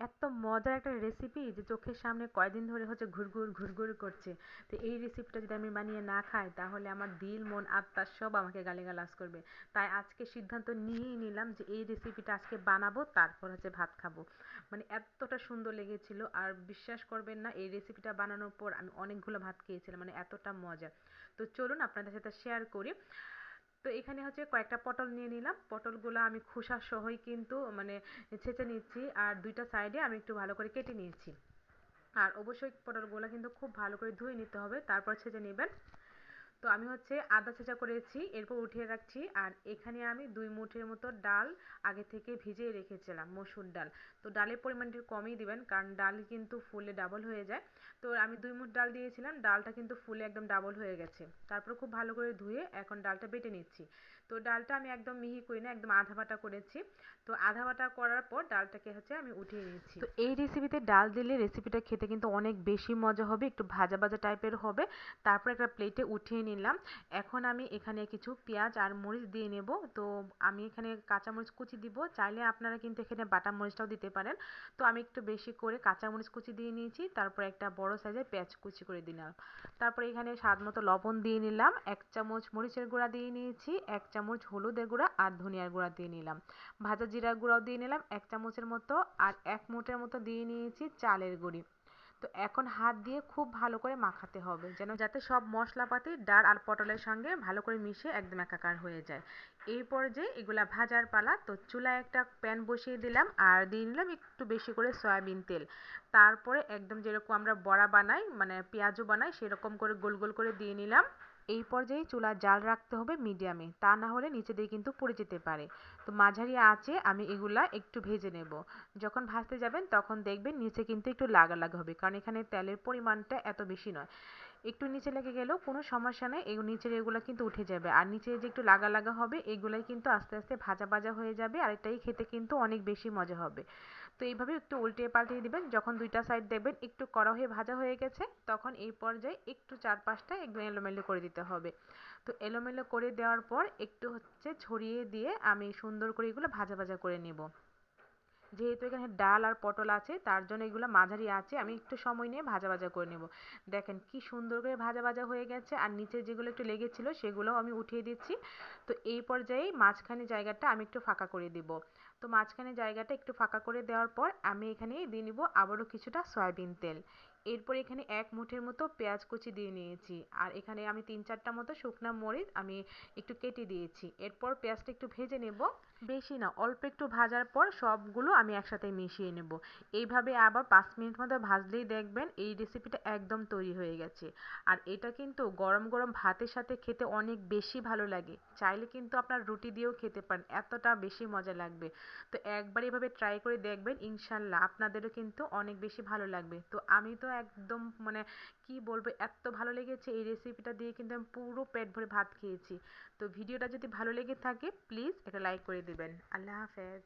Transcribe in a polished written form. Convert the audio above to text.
এত মজার একটা রেসিপি যে চোখের সামনে কয়দিন ধরে হচ্ছে ঘুরঘুর ঘুরঘুর করছে। তো এই রেসিপিটা যদি আমি বানিয়ে না খাই তাহলে আমার দিল মন আত্মা সব আমাকে গালিগালাজ করবে। তাই আজকে সিদ্ধান্ত নিয়েই নিলাম যে এই রেসিপিটা আজকে বানাবো, তারপর হচ্ছে ভাত খাবো। মানে এতটা সুন্দর লেগেছিল, আর বিশ্বাস করবেন না, এই রেসিপিটা বানানোর পর আমি অনেকগুলো ভাত খেয়েছিলাম, মানে এতটা মজা। তো চলুন আপনাদের সাথে শেয়ার করি। তো এখানে হচ্ছে কয়েকটা পটল নিয়ে নিলাম, পটলগুলো আমি খোসা সহই কিন্তু মানে ছেঁচে নিচ্ছি, আর দুইটা সাইডে আমি একটু ভালো করে কেটে নিয়েছি। আর অবশ্যই পটলগুলো কিন্তু খুব ভালো করে ধুয়ে নিতে হবে, তারপর ছেঁচে নেবেন। তো আমি হচ্ছে আদা ছেঁচা করেছি, এরপর উঠিয়ে রাখছি। আর এখানে আমি 2 মুঠের মতো ডাল আগে থেকে ভিজিয়ে রেখেছিলাম, মসুর ডাল। তো ডালের পরিমাণটা একটু কমই দিবেন, কারণ ডাল কিন্তু ফুলে ডাবল হয়ে যায়। তো আমি 2 মুঠ ডাল দিয়েছিলাম, ডালটা কিন্তু ফুলে একদম ডাবল হয়ে গেছে। তারপর খুব ভালো করে ধুয়ে এখন ডালটা বেটে নিচ্ছি। তো ডালটা আমি একদম মিহি করি না, একদম আধা বাটা করেছি। তো আধা বাটা করার পর ডালটাকে হচ্ছে আমি উঠিয়ে নিচ্ছি। তো এই রেসিপিতে ডাল দিলে রেসিপিটা খেতে কিন্তু অনেক বেশি মজা হবে, একটু ভাজা ভাজা টাইপের হবে। তারপর একটা প্লেটে উঠিয়ে নিলাম। এখন আমি এখানে কিছু পেঁয়াজ আর মরিচ দিয়ে নেব। তো আমি এখানে কাঁচা মরিচ কুচি দিব, চাইলে আপনারা কিন্তু এখানে বাটা মরিচটাও দিতে পারেন। তো আমি একটু বেশি করে কাঁচা মরিচ কুচি দিয়ে নিয়েছি, তারপর একটা বড় সাইজের পেঁয়াজ কুচি করে দিলাম। তারপর এখানে স্বাদ মতো লবণ দিয়ে নিলাম, 1 চামচ মরিচের গুঁড়া দিয়ে নিয়েছি, 1 চামচ হলুদের গুঁড়া আর ধনিয়ার গুঁড়া দিয়ে নিলাম। ভাজা জিরার গুঁড়াও দিয়ে নিলাম 1 চামচের মতো, আর 1 মুঠের মতো দিয়ে নিয়েছি চালের গুঁড়ি। তো এখন হাত দিয়ে খুব ভালো করে মাখাতে হবে, যেন যাতে সব মশলাপাতি ডাল আর পটলের সঙ্গে ভালো করে মিশে একদম একাকার হয়ে যায়। এই পর্যায়ে এগুলা ভাজার পালা। তো চুলায় একটা প্যান বসিয়ে দিলাম আর দিয়ে নিলাম একটু বেশি করে সয়াবিন তেল। তারপরে একদম যেরকম আমরা বড়া বানাই, মানে পেঁয়াজু বানাই, সেরকম করে গোল গোল করে দিয়ে নিলাম। এই পর্যায়ে চুলার জাল রাখতে হবে মিডিয়ামে, তা না হলে নিচে দিয়ে কিন্তু পুড়ে যেতে পারে। তো মাঝারি আঁচে আমি এগুলা একটু ভেজে নেব। যখন ভাজতে যাবেন তখন দেখবেন নিচে কিন্তু একটু লাগা লাগা হবে, কারণ এখানে তেলের পরিমাণটা এত বেশি নয়। একটু নিচে লেগে গেলেও কোনো সমস্যা নেই, এই নিচের এগুলো কিন্তু উঠে যাবে। আর নিচে যে একটু লাগা লাগা হবে এগুলাই কিন্তু আস্তে আস্তে ভাজা ভাজা হয়ে যাবে, আর এটাই খেতে কিন্তু অনেক বেশি মজা হবে। তো এইভাবে একটু উল্টিয়ে পাল্টিয়ে দিবেন, যখন দুইটা সাইড দেখবেন একটু কড়া হয়ে ভাজা হয়ে গেছে তখন এই পর্যায়ে একটু চারপাশটা একদম এলোমেলো করে দিতে হবে। তো এলোমেলো করে দেওয়ার পর একটু হচ্ছে ছড়িয়ে দিয়ে আমি সুন্দর করে এগুলো ভাজা ভাজা করে নেব। যেহেতু এখানে ডাল আর পটল আছে তার জন্য এগুলো মাঝারি আছে, আমি একটু সময় নিয়ে ভাজা ভাজা করে নেব। দেখেন কি সুন্দর করে ভাজা ভাজা হয়ে গেছে, আর নিচে যেগুলো একটু লেগেছিল সেগুলোও আমি উঠিয়ে দিচ্ছি। তো এই পর্যায়ে মাঝখানে জায়গাটা আমি একটু ফাঁকা করে দিব। তো মাঝখানে জায়গাটা একটু ফাঁকা করে দেওয়ার পর আমি এখানে দিয়ে নিব আবারও কিছুটা সয়াবিন তেল। এরপর এখানে 1 মুঠের মতো পেঁয়াজ কুচি দিয়ে নিয়েছি, আর এখানে আমি 3-4টা মতো শুকনা মরিচ আমি একটু কেটে দিয়েছি। এরপর পেঁয়াজটা একটু ভেজে নেব, বেশি না, অল্প একটু ভাজার পর সবগুলো আমি একসাথে মিশিয়ে নেব। এইভাবে আবার 5 মিনিট মতো ভাজলেই দেখবেন এই রেসিপিটা একদম তৈরি হয়ে গেছে। আর এটা কিন্তু গরম গরম ভাতের সাথে খেতে অনেক বেশি ভালো লাগে, চাইলে কিন্তু আপনার রুটি দিয়েও খেতে পারেন, এতটা বেশি মজা লাগবে। তো একবার এভাবে ট্রাই করে দেখবেন, ইনশাল্লাহ আপনাদেরও কিন্তু অনেক বেশি ভালো লাগবে। তো আমি তো একদম মানে কি বলবো, এত ভালো লেগেছে এই রেসিপিটা দিয়ে, কিন্তু আমি পুরো পেট ভরে ভাত খেয়েছি। তো ভিডিওটা যদি ভালো লেগে থাকে প্লিজ একটা লাইক করে দিবেন। আল্লাহ হাফেজ।